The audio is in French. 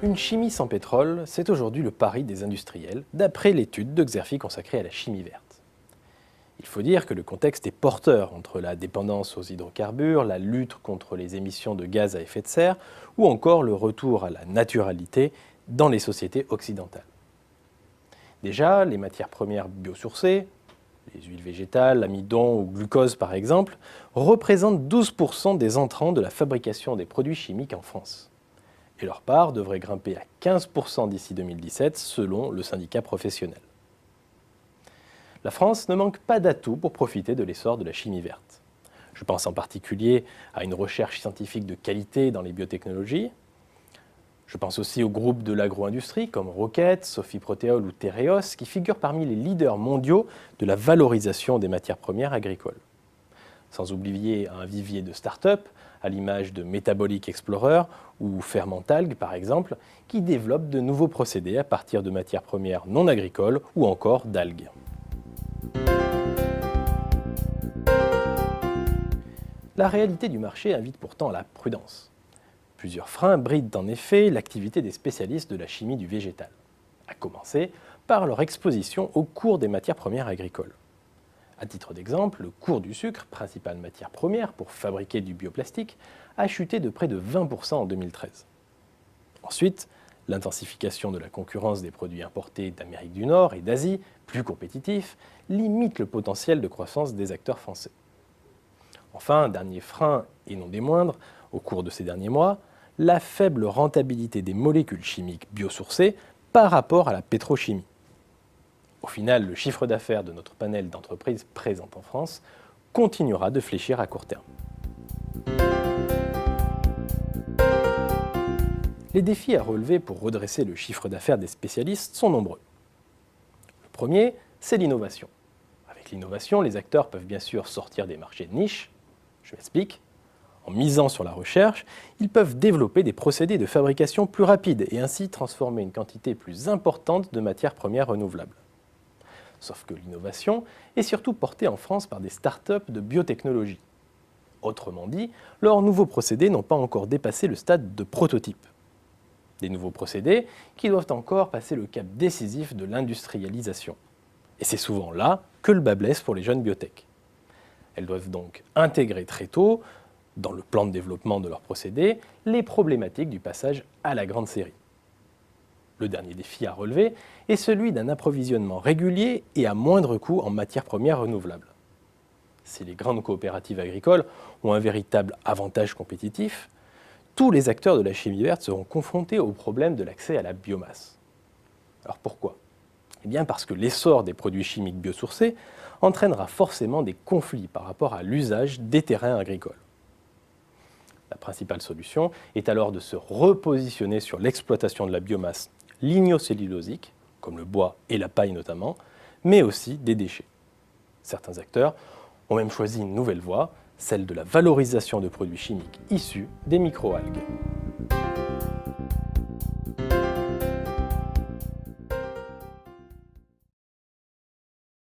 Une chimie sans pétrole, c'est aujourd'hui le pari des industriels, d'après l'étude de Xerfi consacrée à la chimie verte. Il faut dire que le contexte est porteur entre la dépendance aux hydrocarbures, la lutte contre les émissions de gaz à effet de serre ou encore le retour à la naturalité dans les sociétés occidentales. Déjà, les matières premières biosourcées, les huiles végétales, l'amidon ou glucose par exemple, représentent 12% des entrants de la fabrication des produits chimiques en France. Et leur part devrait grimper à 15% d'ici 2017 selon le syndicat professionnel. La France ne manque pas d'atouts pour profiter de l'essor de la chimie verte. Je pense en particulier à une recherche scientifique de qualité dans les biotechnologies. Je pense aussi aux groupes de l'agro-industrie comme Rocket, Sophie Proteol ou Tereos qui figurent parmi les leaders mondiaux de la valorisation des matières premières agricoles. Sans oublier un vivier de start-up, à l'image de Metabolic Explorer ou Fermentalg par exemple, qui développent de nouveaux procédés à partir de matières premières non agricoles ou encore d'algues. La réalité du marché invite pourtant à la prudence. Plusieurs freins brident en effet l'activité des spécialistes de la chimie du végétal, à commencer par leur exposition au cours des matières premières agricoles. À titre d'exemple, le cours du sucre, principale matière première pour fabriquer du bioplastique, a chuté de près de 20% en 2013. Ensuite, l'intensification de la concurrence des produits importés d'Amérique du Nord et d'Asie, plus compétitifs, limite le potentiel de croissance des acteurs français. Enfin, dernier frein, et non des moindres, au cours de ces derniers mois, la faible rentabilité des molécules chimiques biosourcées par rapport à la pétrochimie. Au final, le chiffre d'affaires de notre panel d'entreprises présentes en France continuera de fléchir à court terme. Les défis à relever pour redresser le chiffre d'affaires des spécialistes sont nombreux. Le premier, c'est l'innovation. Avec l'innovation, les acteurs peuvent bien sûr sortir des marchés de niche. Je m'explique. En misant sur la recherche, ils peuvent développer des procédés de fabrication plus rapides et ainsi transformer une quantité plus importante de matières premières renouvelables. Sauf que l'innovation est surtout portée en France par des startups de biotechnologie. Autrement dit, leurs nouveaux procédés n'ont pas encore dépassé le stade de prototype. Des nouveaux procédés qui doivent encore passer le cap décisif de l'industrialisation. Et c'est souvent là que le bât blesse pour les jeunes biotech. Elles doivent donc intégrer très tôt, dans le plan de développement de leurs procédés, les problématiques du passage à la grande série. Le dernier défi à relever est celui d'un approvisionnement régulier et à moindre coût en matières premières renouvelables. Si les grandes coopératives agricoles ont un véritable avantage compétitif, tous les acteurs de la chimie verte seront confrontés au problème de l'accès à la biomasse. Alors pourquoi ? Eh bien parce que l'essor des produits chimiques biosourcés entraînera forcément des conflits par rapport à l'usage des terrains agricoles. La principale solution est alors de se repositionner sur l'exploitation de la biomasse lignocellulosique, comme le bois et la paille notamment, mais aussi des déchets. Certains acteurs ont même choisi une nouvelle voie, celle de la valorisation de produits chimiques issus des microalgues.